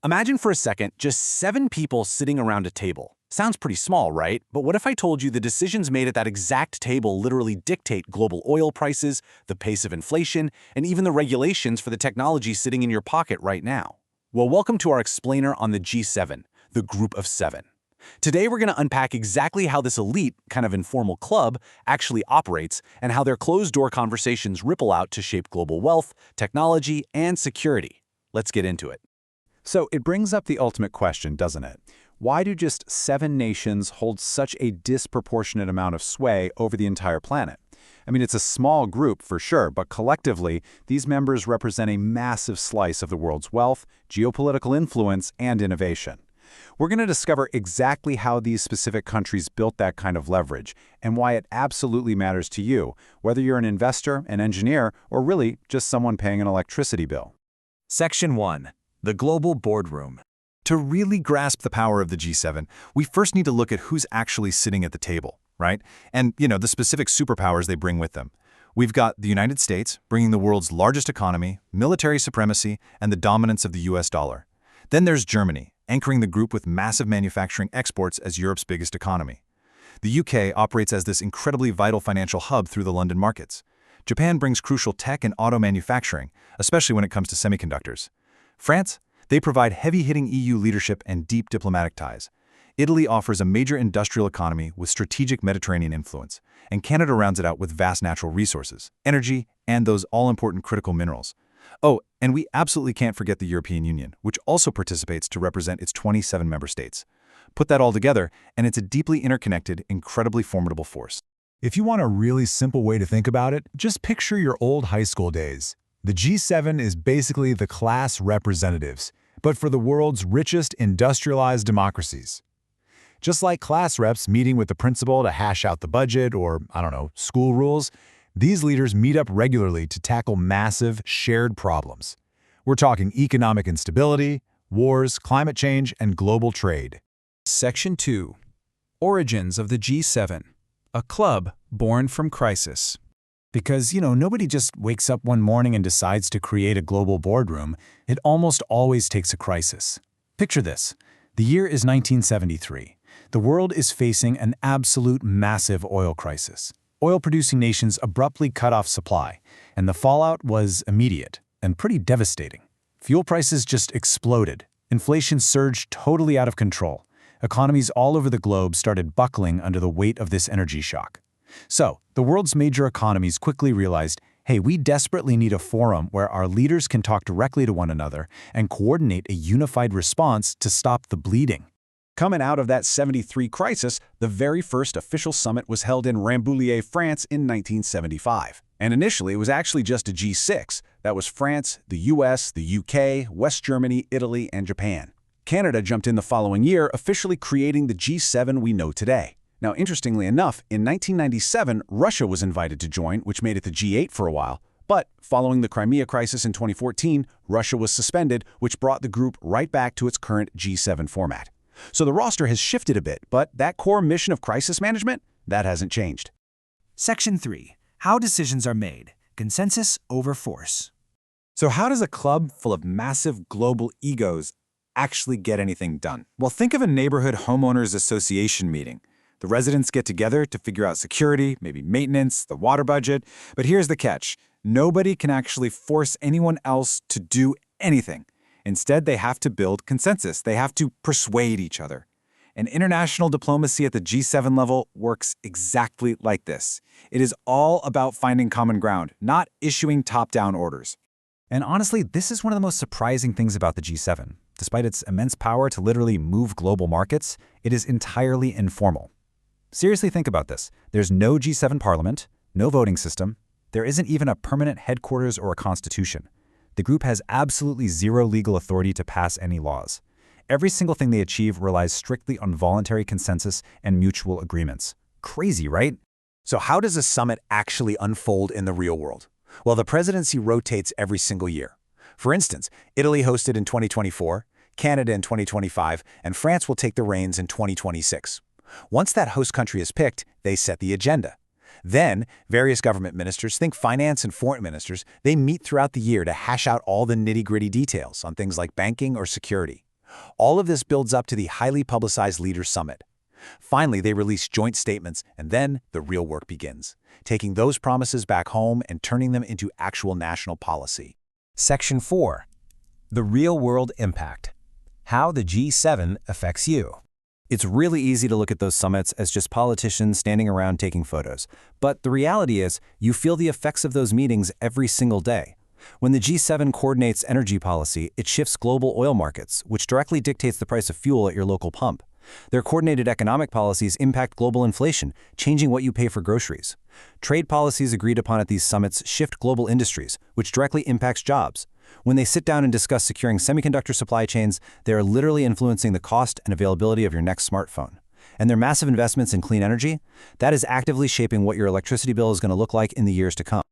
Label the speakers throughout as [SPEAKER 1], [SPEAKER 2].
[SPEAKER 1] Imagine for a second just 7 people sitting around a table. Sounds pretty small, right? But what if I told you the decisions made at that exact table literally dictate global oil prices, the pace of inflation, and even the regulations for the technology sitting in your pocket right now? Well, welcome to our explainer on the G7, the Group of Seven. Today we're going to unpack exactly how this elite, kind of informal club actually operates and how their closed-door conversations ripple out to shape global wealth, technology, and security. Let's get into it.
[SPEAKER 2] So it brings up the ultimate question, doesn't it? Why do just 7 nations hold such a disproportionate amount of sway over the entire planet? I mean, it's a small group for sure, but collectively, these members represent a massive slice of the world's wealth, geopolitical influence, and innovation. We're going to discover exactly how these specific countries built that kind of leverage and why it absolutely matters to you, whether you're an investor, an engineer, or really just someone paying an electricity bill.
[SPEAKER 3] Section 1. The Global Boardroom. To really grasp the power of the G7, we first need to look at who's actually sitting at the table, right? And, the specific superpowers they bring with them. We've got the United States, bringing the world's largest economy, military supremacy, and the dominance of the US dollar. Then there's Germany, anchoring the group with massive manufacturing exports as Europe's biggest economy. The UK operates as this incredibly vital financial hub through the London markets. Japan brings crucial tech and auto manufacturing, especially when it comes to semiconductors. France, they provide heavy-hitting EU leadership and deep diplomatic ties. Italy offers a major industrial economy with strategic Mediterranean influence, and Canada rounds it out with vast natural resources, energy, and those all-important critical minerals. Oh, and we absolutely can't forget the European Union, which also participates to represent its 27 member states. Put that all together, and it's a deeply interconnected, incredibly formidable force.
[SPEAKER 4] If you want a really simple way to think about it, just picture your old high school days. The G7 is basically the class representatives, but for the world's richest industrialized democracies. Just like class reps meeting with the principal to hash out the budget or, school rules, these leaders meet up regularly to tackle massive, shared problems. We're talking economic instability, wars, climate change, and global trade.
[SPEAKER 5] Section 2. Origins of the G7. A club born from crisis. Because, nobody just wakes up one morning and decides to create a global boardroom. It almost always takes a crisis. Picture this. The year is 1973. The world is facing an absolute massive oil crisis. Oil-producing nations abruptly cut off supply, and the fallout was immediate and pretty devastating. Fuel prices just exploded. Inflation surged totally out of control. Economies all over the globe started buckling under the weight of this energy shock. So, the world's major economies quickly realized, hey, we desperately need a forum where our leaders can talk directly to one another and coordinate a unified response to stop the bleeding.
[SPEAKER 2] Coming out of that 73 crisis, the very first official summit was held in Rambouillet, France in 1975. And initially, it was actually just a G6. That was France, the US, the UK, West Germany, Italy, and Japan. Canada jumped in the following year, officially creating the G7 we know today. Now, interestingly enough, in 1997, Russia was invited to join, which made it the G8 for a while. But following the Crimea crisis in 2014, Russia was suspended, which brought the group right back to its current G7 format. So the roster has shifted a bit, but that core mission of crisis management, that hasn't changed.
[SPEAKER 6] Section 3. How decisions are made. Consensus over force.
[SPEAKER 4] So how does a club full of massive global egos actually get anything done? Well, think of a neighborhood homeowners association meeting. The residents get together to figure out security, maybe maintenance, the water budget. But here's the catch. Nobody can actually force anyone else to do anything. Instead, they have to build consensus. They have to persuade each other. And international diplomacy at the G7 level works exactly like this. It is all about finding common ground, not issuing top-down orders.
[SPEAKER 3] And honestly, this is one of the most surprising things about the G7. Despite its immense power to literally move global markets, it is entirely informal. Seriously, think about this. There's no G7 parliament, no voting system. There isn't even a permanent headquarters or a constitution. The group has absolutely zero legal authority to pass any laws. Every single thing they achieve relies strictly on voluntary consensus and mutual agreements. Crazy, right?
[SPEAKER 1] So how does a summit actually unfold in the real world? Well, the presidency rotates every single year. For instance, Italy hosted in 2024, Canada in 2025, and France will take the reins in 2026. Once that host country is picked, they set the agenda. Then, various government ministers, think finance and foreign ministers, they meet throughout the year to hash out all the nitty-gritty details on things like banking or security.
[SPEAKER 2] All of this builds up to the highly publicized Leaders Summit. Finally, they release joint statements, and then the real work begins, taking those promises back home and turning them into actual national policy.
[SPEAKER 5] Section 4. The Real-World Impact. How the G7 affects you.
[SPEAKER 4] It's really easy to look at those summits as just politicians standing around taking photos. But the reality is, you feel the effects of those meetings every single day. When the G7 coordinates energy policy, it shifts global oil markets, which directly dictates the price of fuel at your local pump. Their coordinated economic policies impact global inflation, changing what you pay for groceries. Trade policies agreed upon at these summits shift global industries, which directly impacts jobs. When they sit down and discuss securing semiconductor supply chains, they are literally influencing the cost and availability of your next smartphone. And their massive investments in clean energy, that is actively shaping what your electricity bill is going to look like in the years to come.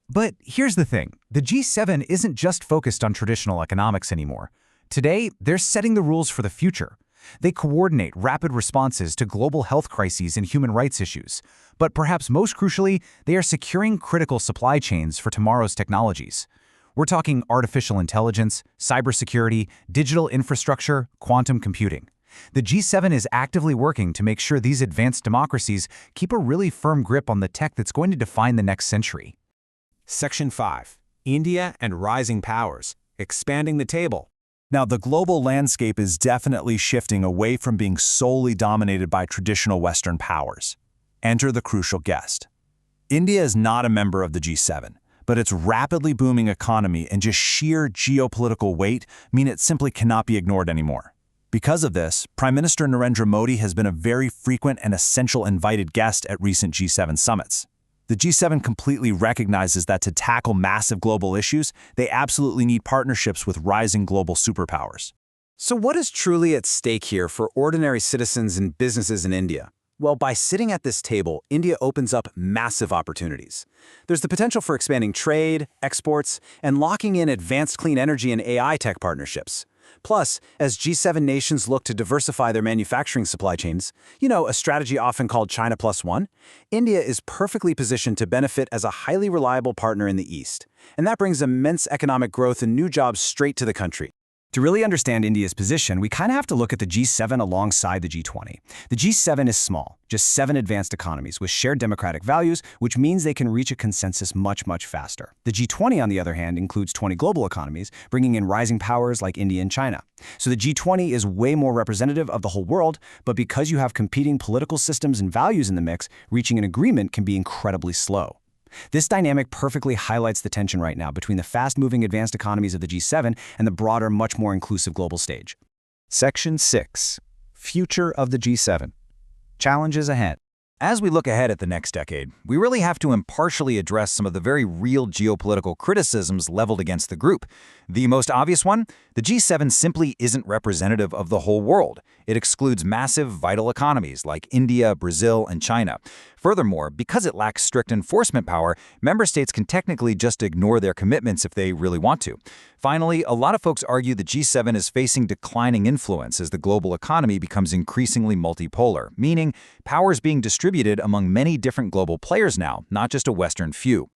[SPEAKER 5] But here's the thing. The G7 isn't just focused on traditional economics anymore. Today, they're setting the rules for the future. They coordinate rapid responses to global health crises and human rights issues. But perhaps most crucially, they are securing critical supply chains for tomorrow's technologies. We're talking artificial intelligence, cybersecurity, digital infrastructure, quantum computing. The G7 is actively working to make sure these advanced democracies keep a really firm grip on the tech that's going to define the next century.
[SPEAKER 2] Section 5. India and Rising Powers. Expanding the Table. Now, the global landscape is definitely shifting away from being solely dominated by traditional Western powers. Enter the crucial guest. India is not a member of the G7, but its rapidly booming economy and just sheer geopolitical weight mean it simply cannot be ignored anymore. Because of this, Prime Minister Narendra Modi has been a very frequent and essential invited guest at recent G7 summits. The G7 completely recognizes that to tackle massive global issues, they absolutely need partnerships with rising global superpowers.
[SPEAKER 1] So what is truly at stake here for ordinary citizens and businesses in India? Well, by sitting at this table, India opens up massive opportunities. There's the potential for expanding trade, exports, and locking in advanced clean energy and AI tech partnerships. Plus, as G7 nations look to diversify their manufacturing supply chains, a strategy often called China Plus One, India is perfectly positioned to benefit as a highly reliable partner in the East. And that brings immense economic growth and new jobs straight to the country.
[SPEAKER 5] To really understand India's position, we kind of have to look at the G7 alongside the G20. The G7 is small, just 7 advanced economies with shared democratic values, which means they can reach a consensus much, much faster. The G20, on the other hand, includes 20 global economies, bringing in rising powers like India and China. So the G20 is way more representative of the whole world, but because you have competing political systems and values in the mix, reaching an agreement can be incredibly slow. This dynamic perfectly highlights the tension right now between the fast-moving advanced economies of the G7 and the broader, much more inclusive global stage.
[SPEAKER 4] Section 6. Future of the G7. Challenges ahead. As we look ahead at the next decade, we really have to impartially address some of the very real geopolitical criticisms leveled against the group. The most obvious one? The G7 simply isn't representative of the whole world. It excludes massive, vital economies like India, Brazil, and China. Furthermore, because it lacks strict enforcement power, member states can technically just ignore their commitments if they really want to. Finally, a lot of folks argue the G7 is facing declining influence as the global economy becomes increasingly multipolar, meaning power is being distributed among many different global players now, not just a Western few.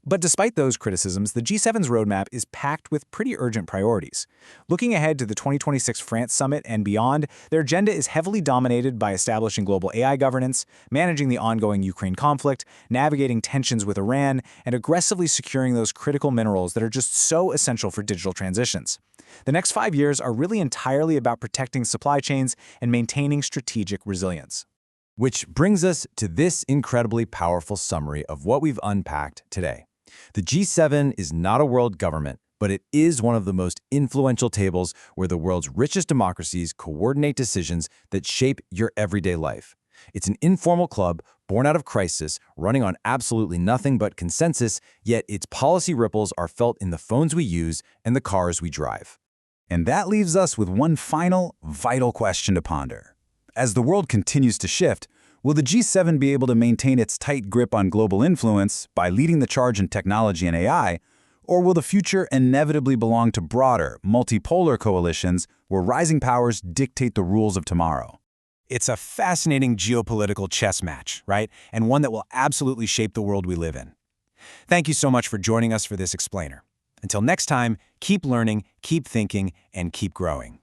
[SPEAKER 2] But despite those criticisms, the G7's roadmap is packed with pretty urgent priorities. Looking ahead to the 2026 France summit and beyond, their agenda is heavily dominated by establishing global AI governance, managing the ongoing Ukraine conflict, navigating tensions with Iran, and aggressively securing those critical minerals that are just so essential for digital transitions. The next 5 years are really entirely about protecting supply chains and maintaining strategic resilience. Which brings us to this incredibly powerful summary of what we've unpacked today. The G7 is not a world government, but it is one of the most influential tables where the world's richest democracies coordinate decisions that shape your everyday life. It's an informal club born out of crisis, running on absolutely nothing but consensus, yet its policy ripples are felt in the phones we use and the cars we drive. And that leaves us with one final, vital question to ponder. As the world continues to shift, will the G7 be able to maintain its tight grip on global influence by leading the charge in technology and AI, or will the future inevitably belong to broader, multipolar coalitions where rising powers dictate the rules of tomorrow? It's a fascinating geopolitical chess match, right? And one that will absolutely shape the world we live in. Thank you so much for joining us for this explainer. Until next time, keep learning, keep thinking, and keep growing.